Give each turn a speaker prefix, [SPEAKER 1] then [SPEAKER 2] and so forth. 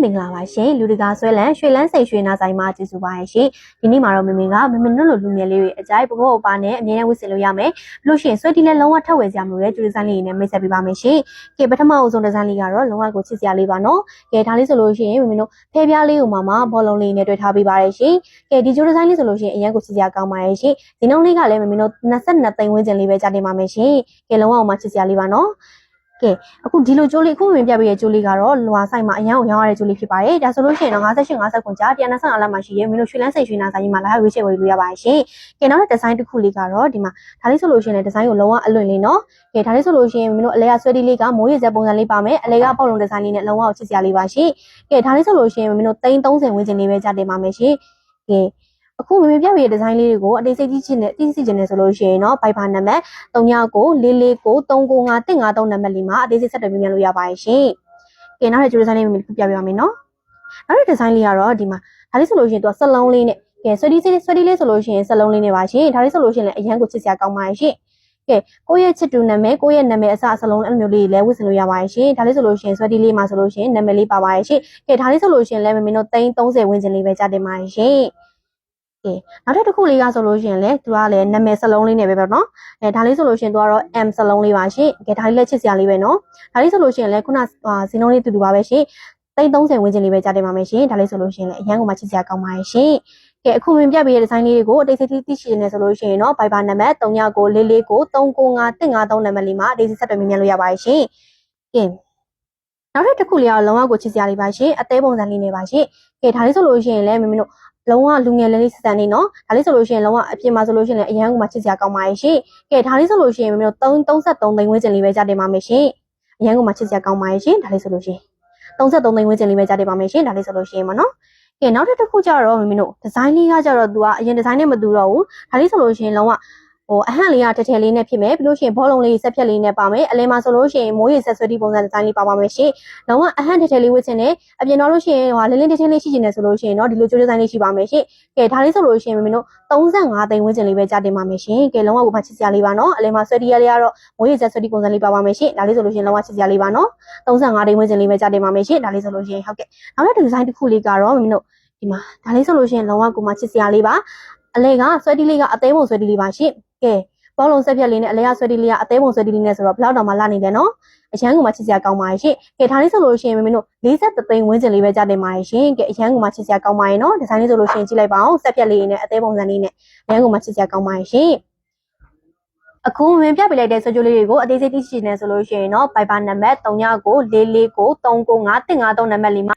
[SPEAKER 1] မင်္ဂလာပါရှင်လူတကာဆွဲလန်းရွှေလန်းစိတ်ရွှေနာဆိုင်မှာကျေးဇူးပါရှင်ဒီနေ့မှာတော့မမင်ကမမနွတ်လို့လူငယ်လေးတွေအကြိုက်ပကောအပါနဲ့အမြဲတမ်းဝတ်ဆင်လို့ရမယ်လို့ရှိရင်ဆွဲတီးလဲလုံးဝထပ်ဝယ်စရာမလိုတဲ့ကျူဒီဇိုင်းလေးတွေနဲ့မိတ်ဆက်ပေးပါမယ်ရှင်ကဲပထမအဆုံးဒီဇိုင်းလေးကတော့လုံးဝကိုချစ်စရာလေးပါနော်ကဲဒါလေးဆိုလို့ရှိရင်မမတို့ဖဲပြားလေးကိုမှဘောလုံးလေးနဲ့တွေ့ထားပေးပါရရှင်ကဲဒီကျူဒီဇိုင်းလေးဆိုလို့ရှိရင်အရင်ကိုချစ်စရာကောင်းပါရဲ့ရှင်ဒီနှုန်းလေးကလည်းမမတို့22သိန်းဝန်းကျင်လေးပဲကြာနေပါမယ်ရှင်ကဲလုံးဝမှချစ်စရာလေးပါနော်ကဲအခုဒီလိုကြိုးလေးအခုဝင်ပြပေးရဲ့ကြိုးလေးကတော့လွာဆိုင်မှာအရင်ကရောင်းရတဲ့ကြိုးလေးဖြစ်ပါတယ်ဒါဆိုလို့ရှိရင်တော့58 59ကြား125လက်မှရှိရဲ့မင်းတို့ရွှေလန်းစိတ်ရွှေနာဆိုင်ကြီးမှာလာရွေးချယ်ဝယ်လို့ရပါရှင်ကဲနောက်တဲ့ဒီဇိုင်းတစ်ခုလေးကတော့ဒီမှာဒါလေးဆိုလို့ရှိရင်လည်းဒီဇိုင်းကိုလုံးဝအလွင့်လေးနော်ကဲဒါလေးဆိုလို့ရှိရင်မင်းတို့အလဲကဆွဲတီးလေးကမိုးရေစက်ပုံစံလေးပါမယ်အလဲကပေါက်လုံးဒီဇိုင်းလေးနဲ့လုံးဝချစ်စရာလေးပါရှင်ကဲဒါလေးဆိုလို့ရှိရင်မင်းတို့30ဝန်းကျင်လေးပဲကြာတင်ပါမယ်ရှင်ကဲအခုမမေပြပြရဲ့ဒီဇိုင်းလေးတွေကိုအသေးစိတ်ကြည့်ချင်တယ်သိချင်တယ်ဆိုလို့ရှိရင်တော့ဘိုက်ဘာနံပါတ်39944553နံပါတ်လေးမှာအသေးစိတ်ဆက်သွယ်မြင်လို့ရပါတယ်ရှင်။ကဲနောက်တဲ့ဒီဇိုင်းလေးမျိုးပြပြပါမယ်နော်။နောက်တဲ့ဒီဇိုင်းလေးကတော့ဒီမှာဒါလေးဆိုလို့ရှိရင်သူကစလုံးလေးနဲ့ကဲဆွဲတီးလေးဆိုလို့ရှိရင်စလုံးလေးနဲ့ပါရှင်။ဒါလေးဆိုလို့ရှိရင်လည်းအရန်ကိုချစ်စရာကောင်းပါရဲ့ရှင်။ကဲကိုယ့်ရဲ့ချစ်တူနာမည်ကိုယ့်ရဲ့နာမည်အစအစလုံးအဲ့လိုမျိုးလေးလည်းဝတ်ဆင်လို့ရပါရဲ့ရှင်။ဒါလေးဆိုလို့ရှိရင်ဆွဲတီးလေးမှာဆိုလို့ရှိရင်နာမည်လေးပါပါရဲ့ရှင်။ကဲဒါလေးဆိုလို့ရှိရင်လည်းမင်းတို့30ဝန်းကျင်လေးပဲကြာတင်ပါရဲ့ရှင်။ကဲနောက်တစ်ခုလေးကဆိုလို့ရှိရင်လေသူကလည်းနာမည်စလုံးလေးနဲ့ပဲပေါ့နော်အဲဒါလေးဆိုလို့ရှိရင်သူကတော့ M စလုံးလေးပါရှင်ကဲဒါလေးလည်းချစ်စရာလေးပဲနော်ဒါလေးဆိုလို့ရှိရင်လေခုနဇင်းလုံးလေးတူတူပါပဲရှင်30ဝန်းကျင်လေးပဲကြာတင်ပါမယ်ရှင်ဒါလေးဆိုလို့ရှိရင်လေအရန်ကိုမှချစ်စရာကောင်းပါရဲ့ရှင်ကဲအခုဝင်ပြပေးတဲ့ဒီဇိုင်းလေးတွေကိုအတိတ်စိတ်သိရှိနေဆိုလို့ရှိရင်တော့ Viber နံပါတ်3994449353နံပါတ်လေးမှာအတိတ်စိတ်ဆက်သွယ်မြင်လို့ရပါရဲ့ရှင်ကဲနောက်တစ်ခုလေးကတော့လုံးဝကိုချစ်စရာလေးပါရှင်အသေးပုံစံလေးနေပါရှင်ကဲဒါလေးဆိုလို့ရှိရင်လေမင်းတို့လုံးဝလူငယ်လေးစစံနေနော်ဒါလေးဆိုလို့ရှိရင်လုံးဝအပြင်မှာဆိုလို့ရှိရင်လည်းအရန်ကမှချစ်စရာကောင်းပါရဲ့ရှင်ကဲဒါလေးဆိုလို့ရှိရင်မင်းတို့33သိန်းဝန်းကျင်လေးပဲကြာတင်ပါမယ်ရှင်အရန်ကမှချစ်စရာကောင်းပါရဲ့ရှင်ဒါလေးဆိုလို့ရှိရင်33သိန်းဝန်းကျင်လေးပဲကြာတင်ပါမယ်ရှင်ဒါလေးဆိုလို့ရှိရင်မနော်ကဲနောက်တစ်ခုကျတော့မင်းတို့ဒီဇိုင်းလေးကကျတော့သူကအရင်ဒီဇိုင်းနဲ့မတူတော့ဘူးဒါလေးဆိုလို့ရှိရင်လုံးဝအဟန့်လေးကတထဲလေးနဲ့ဖြစ်မယ်ပြီးလို့ရှိရင်ဘောလုံးလေးဆက်ဖြတ်လေးနဲ့ပါမယ်အလဲမှာဆိုလို့ရှိရင်မိုးရေဆက်ဆွဲတီးပုံစံဒီဇိုင်းလေးပါပါမယ်ရှင်လုံးဝအဟန့်တထဲလေးဝတ်ချင်တယ်အပြင်တော့လို့ရှိရင်လင်းလင်းတထဲလေးရှိချင်တယ်ဆိုလို့ရှိရင်တော့ဒီလိုကြိုးဒီဇိုင်းလေးရှိပါမယ်ရှင်ကဲဒါလေးဆိုလို့ရှိရင်မင်းတို့35သိန်းဝန်းကျင်လေးပဲကြာတင်ပါမယ်ရှင်ကဲလုံးဝကိုမှချစ်စရာလေးပါနော်အလဲမှာဆွဲတီးရလေးကတော့မိုးရေဆက်ဆွဲတီးပုံစံလေးပါပါမယ်ရှင်ဒါလေးဆိုလို့ရှိရင်လုံးဝချစ်စရာလေးပါနော်35သိန်းဝန်းကျင်လေးပဲကြာတင်ပါမယ်ရှင်ဒါလေးဆိုလို့ရှိရင်ဟုတ်ကဲ့နောက်တဲ့ဒီဇိုင်းတစ်ခုလေးကတော့မင်းတို့ဒီမှာဒါလေးဆိုလို့ရှိရင်လုံးဝကိုမှချစ်စရာလေးပါအလဲကဆွဲတီးလေးကအသေးပုံဆွဲတီးလေးပါရှင်ကဲဘောလုံးဆက်ပြက်လေးနဲ့အလဲရဆွဲတီးလေးကအသေးပုံဆွဲတီးလေးနဲ့ဆိုတော့ဘလောက်တောင်မှလာနေတယ်နော်အရန်ကမှချစ်စရာကောင်းပါရဲ့ရှင်ကဲဒါလေးဆိုလို့ရှိရင်မင်းတို့43သိန်းဝန်းကျင်လေးပဲကြာတင်ပါရဲ့ရှင်ကဲအရန်ကမှချစ်စရာကောင်းပါရဲ့နော်ဒီဇိုင်းလေးဆိုလို့ရှိရင်ကြည့်လိုက်ပါအောင်ဆက်ပြက်လေးနဲ့အသေးပုံစံလေးနဲ့အရန်ကမှချစ်စရာကောင်းပါရဲ့ရှင်အခုဝင်ပြပေးလိုက်တဲ့ဆွဲကြိုးလေးတွေကိုအသေးစိတ်သိရှိနေဆိုလို့ရှိရင်တော့ Viber နံပါတ်399444939553နံပါတ်လေးမှာ